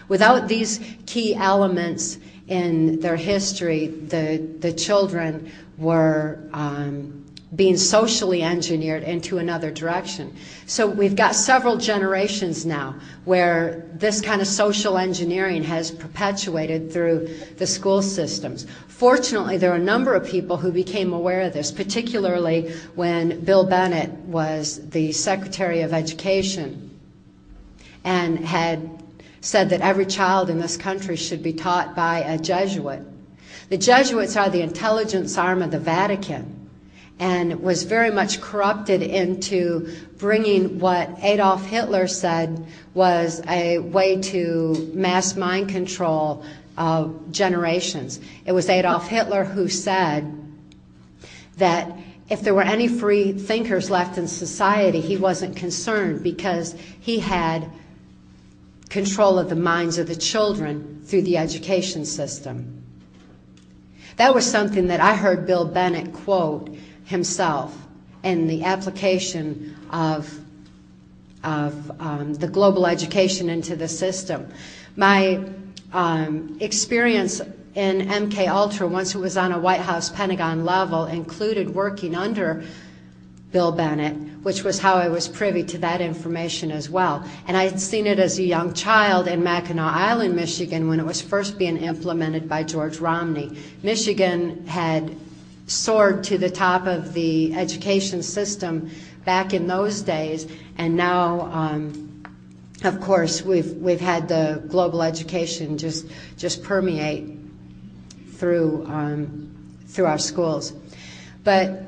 Without these key elements in their history, the children were being socially engineered into another direction. So we've got several generations now where this kind of social engineering has perpetuated through the school systems. Fortunately, there are a number of people who became aware of this, particularly when Bill Bennett was the Secretary of Education and had said that every child in this country should be taught by a Jesuit. The Jesuits are the intelligence arm of the Vatican, and was very much corrupted into bringing what Adolf Hitler said was a way to mass mind control generations. It was Adolf Hitler who said that if there were any free thinkers left in society, he wasn't concerned because he had control of the minds of the children through the education system. That was something that I heard Bill Bennett quote himself in the application of the global education into the system. My experience in MK Ultra, once it was on a White House Pentagon level, included working under Bill Bennett, which was how I was privy to that information as well. And I had seen it as a young child in Mackinac Island, Michigan, when it was first being implemented by George Romney. Michigan had soared to the top of the education system back in those days, and now, of course, we've had the global education just permeate through our schools. But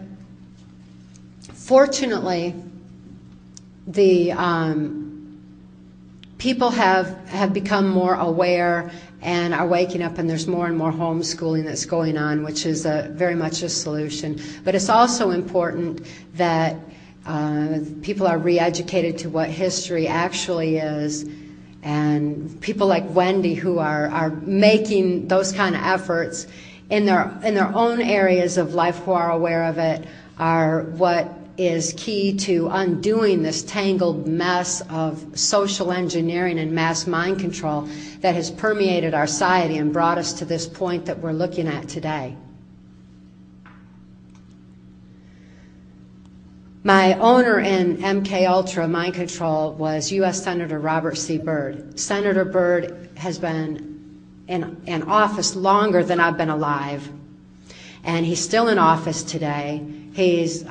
fortunately, the people have become more aware and are waking up, and there's more and more homeschooling that's going on, which is very much a solution. But it's also important that people are re-educated to what history actually is, and people like Wendy, who are making those kind of efforts in their own areas of life, who are aware of it, are what is key to undoing this tangled mess of social engineering and mass mind control that has permeated our society and brought us to this point that we're looking at today. My owner in MK Ultra Mind Control was U.S. Senator Robert C. Byrd. Senator Byrd has been in office longer than I've been alive, and he's still in office today. He's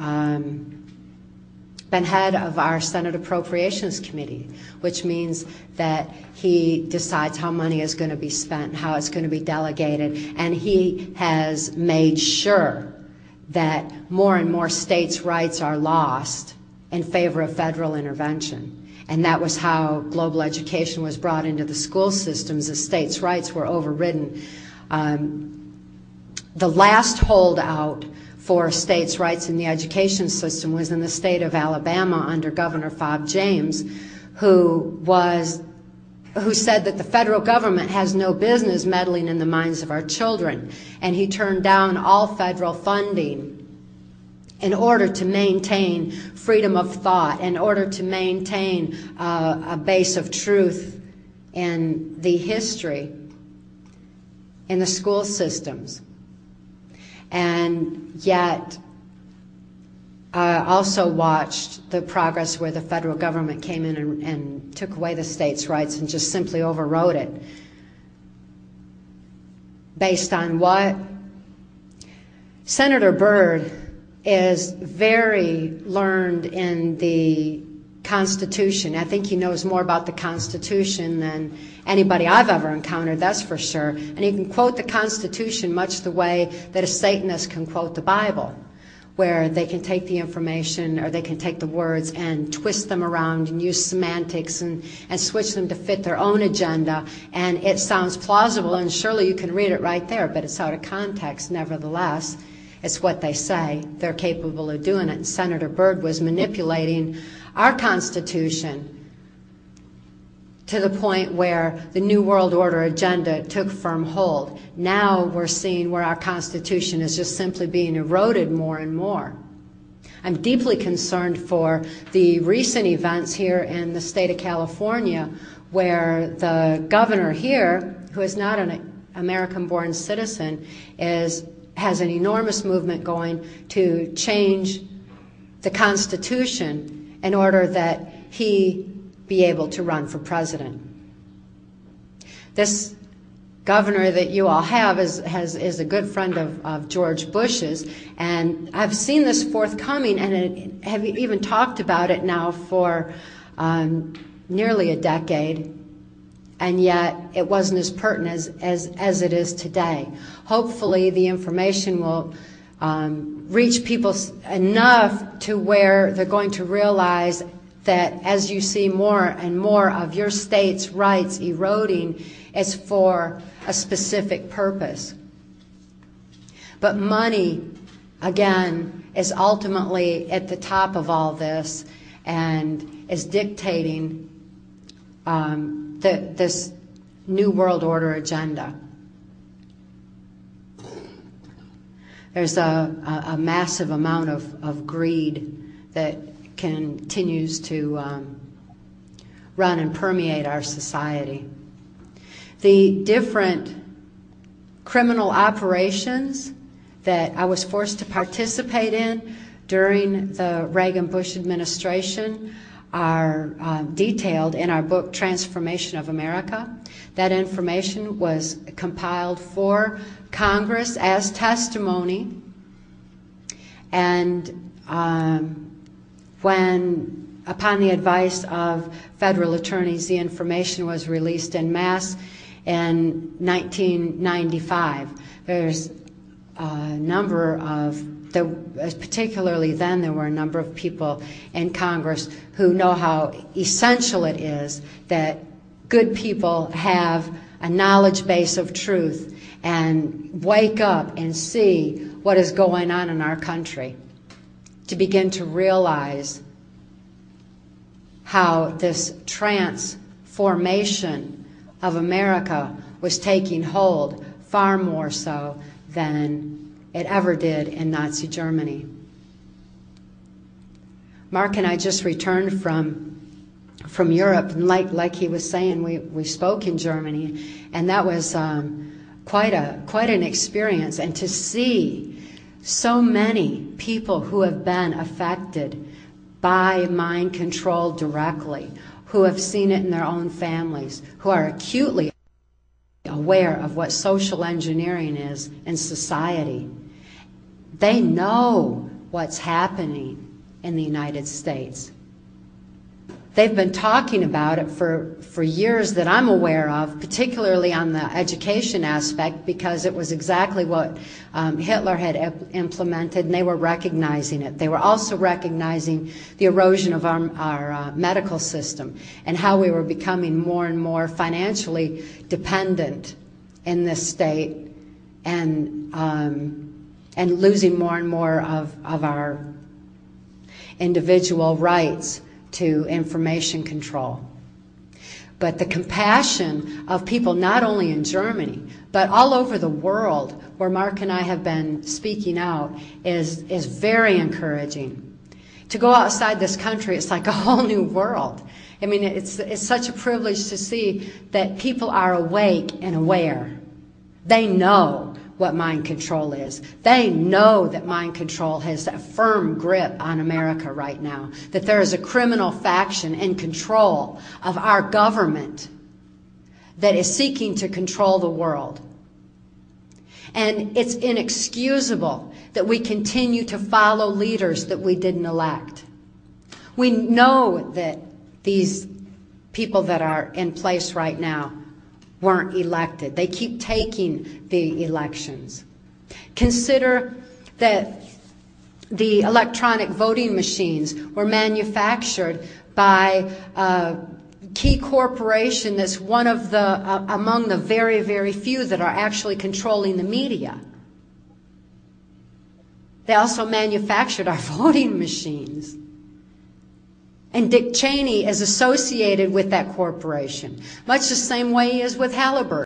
been head of our Senate Appropriations Committee, which means that he decides how money is going to be spent, how it's going to be delegated, and he has made sure that more and more states' rights are lost in favor of federal intervention. And that was how global education was brought into the school systems, as states' rights were overridden. The last holdout for states' rights in the education system was in the state of Alabama under Governor Fob James, who said that the federal government has no business meddling in the minds of our children, and he turned down all federal funding in order to maintain freedom of thought, in order to maintain a base of truth in the history in the school systems. And yet, I also watched the progress where the federal government came in and took away the states' rights and just simply overrode it. Based on what? Senator Byrd is very learned in the Constitution. I think he knows more about the Constitution than anybody I've ever encountered, that's for sure. And he can quote the Constitution much the way that a Satanist can quote the Bible, where they can take the information, or they can take the words and twist them around and use semantics and switch them to fit their own agenda. And it sounds plausible, and surely you can read it right there, but it's out of context nevertheless. It's what they say. They're capable of doing it. And Senator Byrd was manipulating our Constitution to the point where the New World Order agenda took firm hold. Now we're seeing where our Constitution is just simply being eroded more and more. I'm deeply concerned for the recent events here in the state of California, where the governor here, who is not an American-born citizen, has an enormous movement going to change the Constitution in order that he be able to run for president. This governor that you all have is a good friend of George Bush's, and I've seen this forthcoming and have even talked about it now for nearly a decade, and yet it wasn't as pertinent as it is today. Hopefully the information will reach people enough to where they're going to realize that as you see more and more of your state's rights eroding, it's for a specific purpose. But money, again, is ultimately at the top of all this and is dictating this New World Order agenda. There's a massive amount of greed that continues to run and permeate our society. The different criminal operations that I was forced to participate in during the Reagan-Bush administration are detailed in our book, Transformation of America. That information was compiled for Congress as testimony, and when, upon the advice of federal attorneys, the information was released en masse in 1995. There's a number of, particularly then, there were a number of people in Congress who know how essential it is that good people have a knowledge base of truth and wake up and see what is going on in our country, to begin to realize how this transformation of America was taking hold far more so than it ever did in Nazi Germany. Mark and I just returned from Europe, and like he was saying, we spoke in Germany, and that was quite an experience. And to see so many people who have been affected by mind control directly, who have seen it in their own families, who are acutely aware of what social engineering is in society. They know what's happening in the United States. They've been talking about it for years that I'm aware of, particularly on the education aspect, because it was exactly what Hitler had implemented, and they were recognizing it. They were also recognizing the erosion of our medical system and how we were becoming more and more financially dependent in this state, and losing more and more of our individual rights to information control. But the compassion of people not only in Germany, but all over the world where Mark and I have been speaking out is very encouraging. To go outside this country, it's like a whole new world. I mean, it's such a privilege to see that people are awake and aware. They know what mind control is. They know that mind control has a firm grip on America right now, that there is a criminal faction in control of our government that is seeking to control the world. And it's inexcusable that we continue to follow leaders that we didn't elect. We know that these people that are in place right now weren't elected. They keep taking the elections. Consider that the electronic voting machines were manufactured by a key corporation that's one of the among the very, very few that are actually controlling the media. They also manufactured our voting machines. And Dick Cheney is associated with that corporation, much the same way he is with Halliburton.